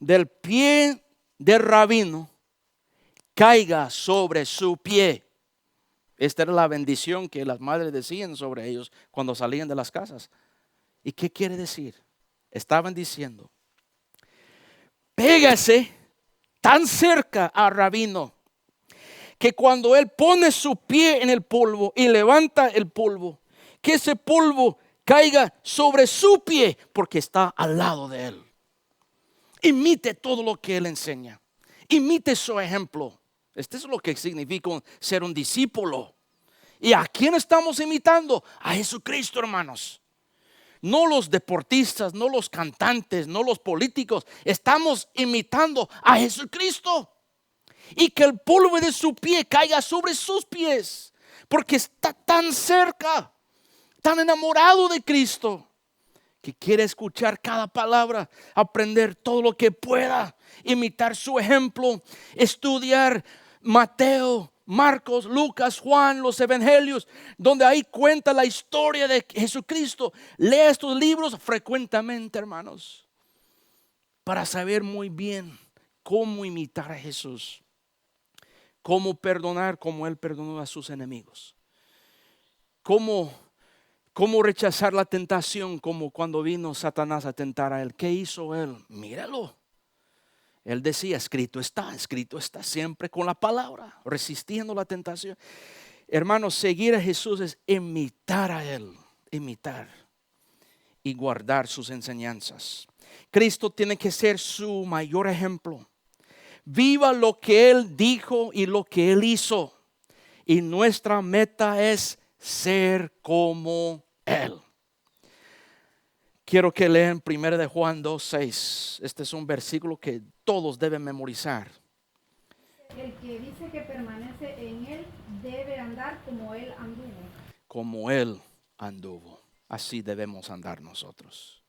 del pie del rabino caiga sobre su pie. Esta era la bendición que las madres decían sobre ellos cuando salían de las casas. ¿Y qué quiere decir? Estaban diciendo, pégase tan cerca al rabino que cuando él pone su pie en el polvo y levanta el polvo, que ese polvo caiga sobre su pie porque está al lado de él. Imite todo lo que él enseña. Imite su ejemplo. Este es lo que significa ser un discípulo. ¿Y a quién estamos imitando? A Jesucristo, hermanos. No los deportistas, no los cantantes, no los políticos. Estamos imitando a Jesucristo. Y que el polvo de su pie caiga sobre sus pies. Porque está tan cerca, tan enamorado de Cristo, que quiere escuchar cada palabra, aprender todo lo que pueda, imitar su ejemplo, estudiar Mateo, Marcos, Lucas, Juan, los evangelios, donde ahí cuenta la historia de Jesucristo. Lea estos libros frecuentemente, hermanos, para saber muy bien cómo imitar a Jesús, cómo perdonar como Él perdonó a sus enemigos, cómo rechazar la tentación, como cuando vino Satanás a tentar a Él. ¿Qué hizo Él? Míralo. Él decía, escrito está, siempre con la palabra, resistiendo la tentación. Hermanos, seguir a Jesús es imitar a Él, imitar y guardar sus enseñanzas. Cristo tiene que ser su mayor ejemplo. Viva lo que Él dijo y lo que Él hizo. Y nuestra meta es ser como Él. Quiero que lean 1 de Juan 2:6. Este es un versículo que todos deben memorizar. El que dice que permanece en Él debe andar como Él anduvo. Como Él anduvo. Así debemos andar nosotros.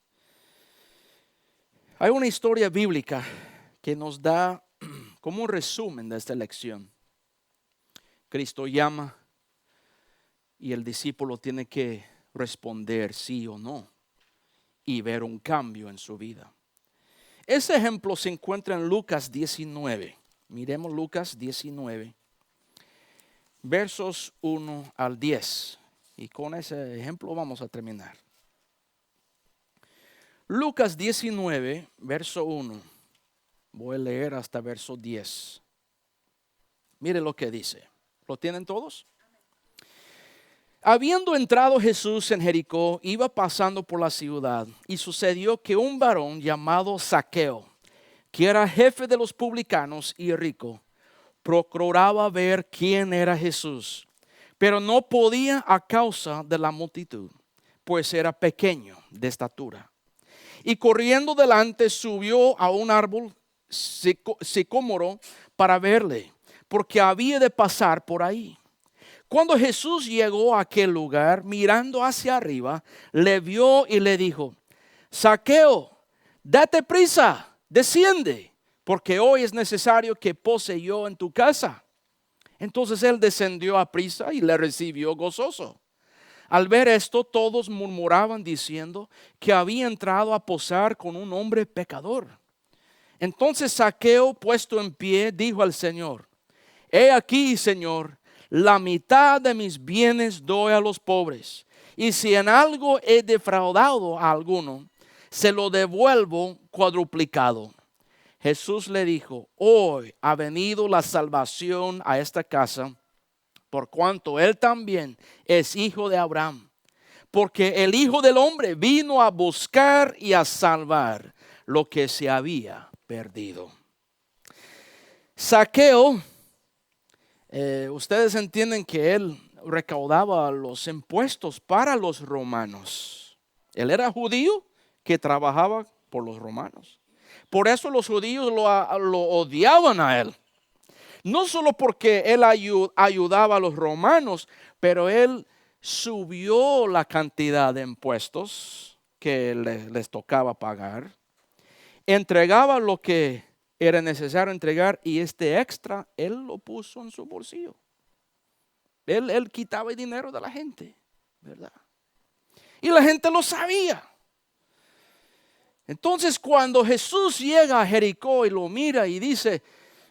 Hay una historia bíblica que nos da como un resumen de esta lección. Cristo llama y el discípulo tiene que responder sí o no y ver un cambio en su vida. Ese ejemplo se encuentra en Lucas 19. Miremos Lucas 19, versos 1 al 10. Y con ese ejemplo vamos a terminar. Lucas 19, verso 1. Voy a leer hasta verso 10. Mire lo que dice. ¿Lo tienen todos? Habiendo entrado Jesús en Jericó, iba pasando por la ciudad, y sucedió que un varón llamado Zaqueo, que era jefe de los publicanos y rico, procuraba ver quién era Jesús, pero no podía a causa de la multitud, pues era pequeño de estatura. Y corriendo delante subió a un árbol sicómoro para verle, porque había de pasar por ahí. Cuando Jesús llegó a aquel lugar, mirando hacia arriba, le vio y le dijo: Zaqueo, date prisa, desciende, porque hoy es necesario que pose yo en tu casa. Entonces él descendió a prisa y le recibió gozoso. Al ver esto, todos murmuraban diciendo que había entrado a posar con un hombre pecador. Entonces Zaqueo, puesto en pie, dijo al Señor: He aquí, Señor, la mitad de mis bienes doy a los pobres, y si en algo he defraudado a alguno, se lo devuelvo cuadruplicado. Jesús le dijo: Hoy ha venido la salvación a esta casa, por cuanto él también es hijo de Abraham. Porque el Hijo del Hombre vino a buscar y a salvar lo que se había perdido. Zaqueo, ustedes entienden que él recaudaba los impuestos para los romanos. Él era judío que trabajaba por los romanos. Por eso los judíos lo odiaban a él. No solo porque él ayudaba a los romanos, pero él subió la cantidad de impuestos que les tocaba pagar. Entregaba lo que era necesario entregar y este extra él lo puso en su bolsillo. Él quitaba el dinero de la gente, ¿verdad? Y la gente lo sabía. Entonces cuando Jesús llega a Jericó y lo mira y dice: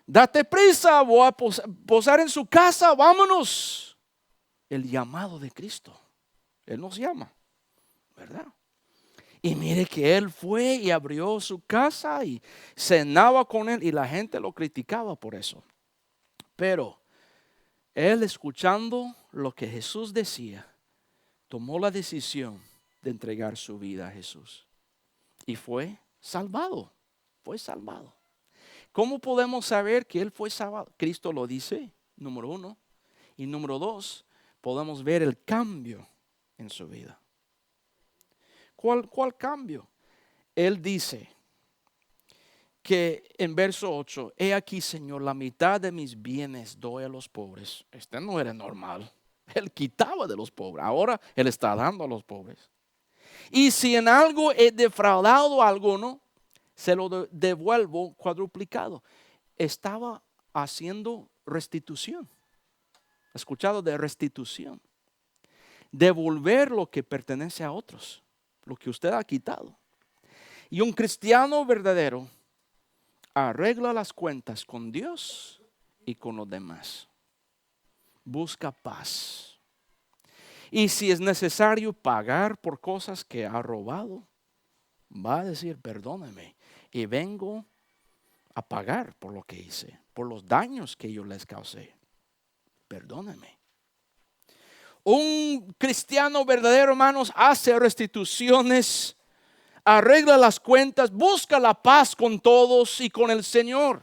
Date prisa, voy a posar en su casa, vámonos. El llamado de Cristo. Él nos llama, ¿verdad? Y mire que él fue y abrió su casa y cenaba con él y la gente lo criticaba por eso. Pero él, escuchando lo que Jesús decía, tomó la decisión de entregar su vida a Jesús. Y fue salvado, fue salvado. ¿Cómo podemos saber que él fue salvado? Cristo lo dice, número 1. Y número 2, podemos ver el cambio en su vida. ¿Cuál cambio? Él dice que en verso 8, He aquí, Señor, la mitad de mis bienes doy a los pobres. Este no era normal. Él quitaba de los pobres. Ahora él está dando a los pobres. Y si en algo he defraudado a alguno, se lo devuelvo cuadruplicado. Estaba haciendo restitución. Escuchado de restitución. Devolver lo que pertenece a otros. Lo que usted ha quitado. Y un cristiano verdadero arregla las cuentas con Dios y con los demás. Busca paz. Y si es necesario pagar por cosas que ha robado, va a decir: perdóneme, y vengo a pagar por lo que hice, por los daños que yo les causé. Perdóneme. Un cristiano verdadero, hermanos, hace restituciones, arregla las cuentas, busca la paz con todos y con el Señor.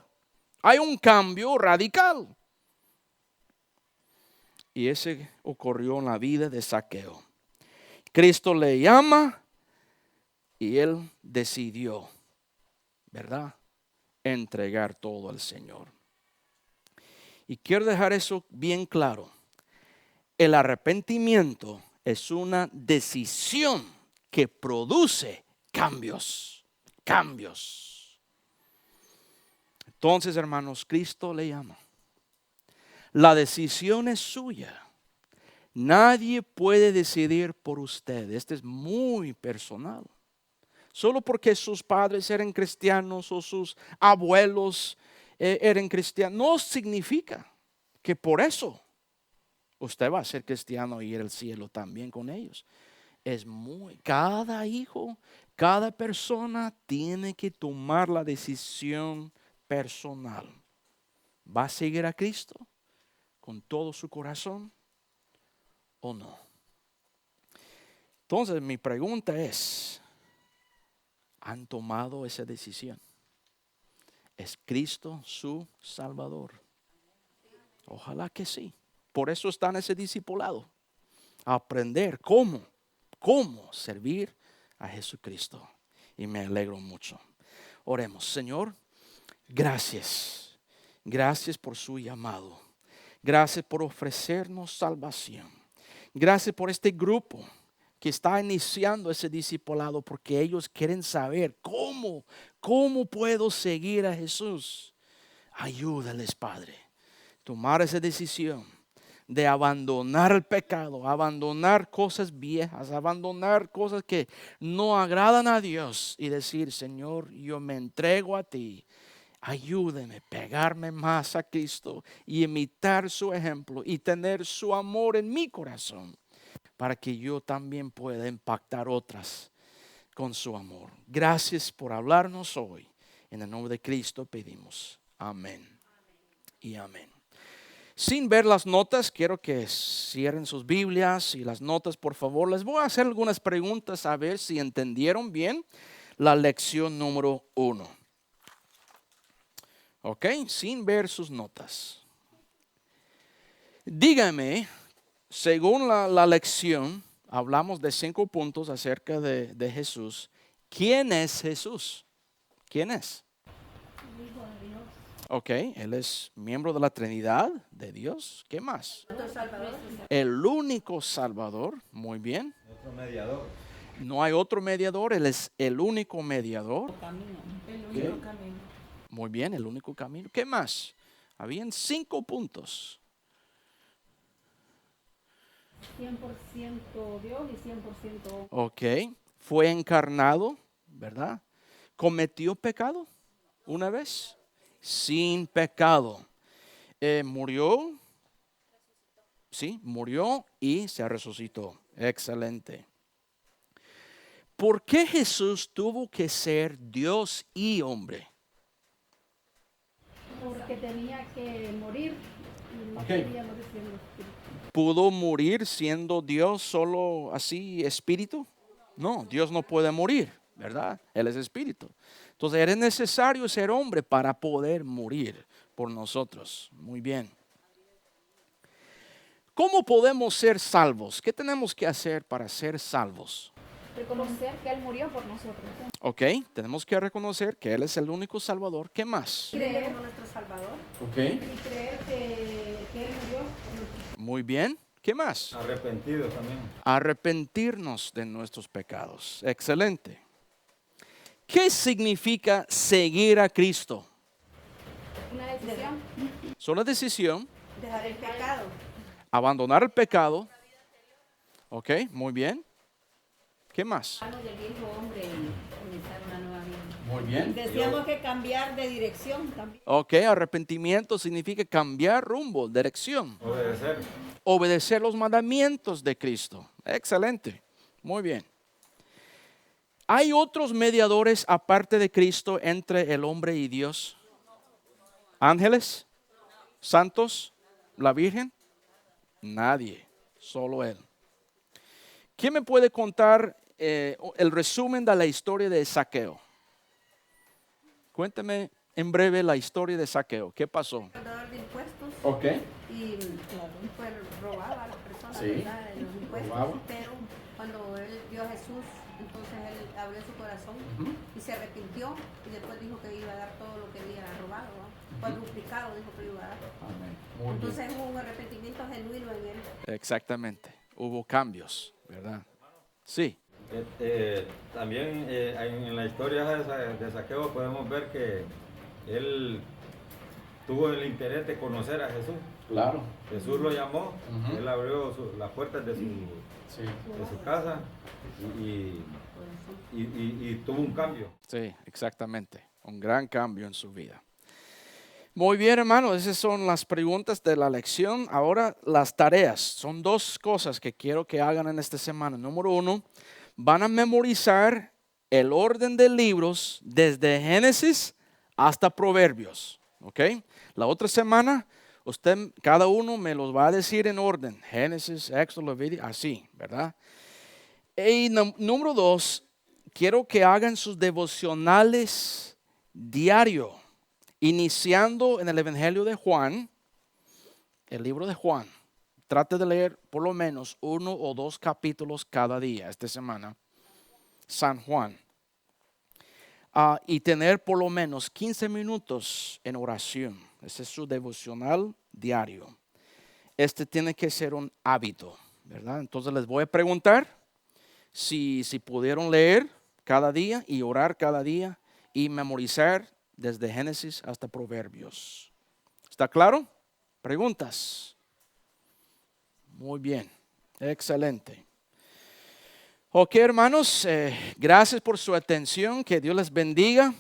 Hay un cambio radical. Y ese ocurrió en la vida de Zaqueo. Cristo le llama y él decidió, ¿verdad?, entregar todo al Señor. Y quiero dejar eso bien claro. El arrepentimiento es una decisión que produce cambios. Cambios. Entonces, hermanos, Cristo le llama. La decisión es suya. Nadie puede decidir por usted. Este es muy personal. Solo porque sus padres eran cristianos o sus abuelos eran cristianos, no significa que por eso usted va a ser cristiano y ir al cielo también con ellos. Cada hijo, cada persona tiene que tomar la decisión personal. ¿Va a seguir a Cristo con todo su corazón o no? Entonces mi pregunta es: ¿han tomado esa decisión? ¿Es Cristo su Salvador? Ojalá que sí. Por eso está en ese discipulado. Aprender cómo servir a Jesucristo. Y me alegro mucho. Oremos. Señor, gracias. Gracias por su llamado. Gracias por ofrecernos salvación. Gracias por este grupo que está iniciando ese discipulado, porque ellos quieren saber cómo puedo seguir a Jesús. Ayúdales, Padre, tomar esa decisión de abandonar el pecado, abandonar cosas viejas, abandonar cosas que no agradan a Dios y decir, Señor, yo me entrego a ti. Ayúdeme a pegarme más a Cristo y imitar su ejemplo y tener su amor en mi corazón para que yo también pueda impactar otras con su amor. Gracias por hablarnos hoy. En el nombre de Cristo pedimos. Amén y amén. Sin ver las notas, quiero que cierren sus Biblias y las notas, por favor. Les voy a hacer algunas preguntas a ver si entendieron bien la lección número 1. Ok, sin ver sus notas. Dígame, según la lección, hablamos de 5 puntos acerca de Jesús. ¿Quién es Jesús? ¿Quién es? Ok, Él es miembro de la Trinidad de Dios. ¿Qué más? El único Salvador. Muy bien. Otro mediador. No hay otro mediador. Él es el único mediador. El único camino. Muy bien, el único camino. ¿Qué más? Habían 5 puntos. 100% Dios y 100%. Ok, fue encarnado, ¿verdad? ¿Cometió pecado una vez? Sin pecado. Murió. Sí, murió y se resucitó. Excelente. ¿Por qué Jesús tuvo que ser Dios y hombre? Porque tenía que morir y no quería morir siendo espíritu. ¿Pudo morir siendo Dios solo así espíritu? No, Dios no puede morir, ¿verdad? Él es espíritu. Entonces era necesario ser hombre para poder morir por nosotros. Muy bien. ¿Cómo podemos ser salvos? ¿Qué tenemos que hacer para ser salvos? Reconocer que Él murió por nosotros. Ok, tenemos que reconocer que Él es el único Salvador. ¿Qué más? Creer como nuestro Salvador. Ok. Y creer que Él murió por nosotros. Muy bien. ¿Qué más? Arrepentidos también. Arrepentirnos de nuestros pecados. Excelente. ¿Qué significa seguir a Cristo? Una decisión. Es una decisión. Dejar el pecado. Abandonar el pecado. Ok, muy bien. ¿Qué más? Del viejo hombre y comenzar una nueva vida. Muy bien. Decíamos que cambiar de dirección también. Ok, arrepentimiento significa cambiar rumbo, dirección. Obedecer. Obedecer los mandamientos de Cristo. Excelente. Muy bien. ¿Hay otros mediadores aparte de Cristo entre el hombre y Dios? ¿Ángeles? ¿Santos? ¿La Virgen? Nadie, solo Él. ¿Quién me puede contar el resumen de la historia de Zaqueo? Cuéntame en breve la historia de Zaqueo. ¿Qué pasó? Pagador de impuestos Ok. y pues robaba a las personas, Sí. ¿verdad? De los impuestos, Robaba. pero cuando él vio a Jesús, entonces él abrió su corazón y se arrepintió y después dijo que iba a dar todo lo que había robado, ¿no? Cuadruplicado dijo que lo iba a dar. Amén. Entonces hubo un arrepentimiento genuino en él. Exactamente. Hubo cambios, ¿verdad? Sí. También en la historia de Zaqueo podemos ver que él tuvo el interés de conocer a Jesús. Claro. Jesús lo llamó, Ujú. él abrió las puertas de su casa y tuvo un cambio. Sí, exactamente. Un gran cambio en su vida. Muy bien, hermanos, esas son las preguntas de la lección. Ahora las tareas. Son 2 cosas que quiero que hagan en esta semana. Número 1, van a memorizar el orden de libros desde Génesis hasta Proverbios. ¿Ok? La otra semana, cada uno me los va a decir en orden. Génesis, Éxodo, Levítico, así, ¿verdad? Y número 2, quiero que hagan sus devocionales diario, iniciando en el Evangelio de Juan, el libro de Juan. Trate de leer por lo menos 1 o 2 capítulos cada día esta semana. San Juan. Y tener por lo menos 15 minutos en oración. Ese es su devocional diario. Este tiene que ser un hábito, ¿verdad? Entonces les voy a preguntar si pudieron leer cada día y orar cada día y memorizar desde Génesis hasta Proverbios. ¿Está claro? ¿Preguntas? Muy bien, excelente. Ok, hermanos, gracias por su atención, que Dios les bendiga.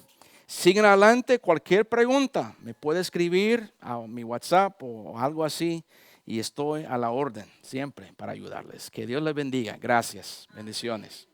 Sigan adelante, cualquier pregunta me puede escribir a mi WhatsApp o algo así y estoy a la orden siempre para ayudarles. Que Dios les bendiga. Gracias, bendiciones.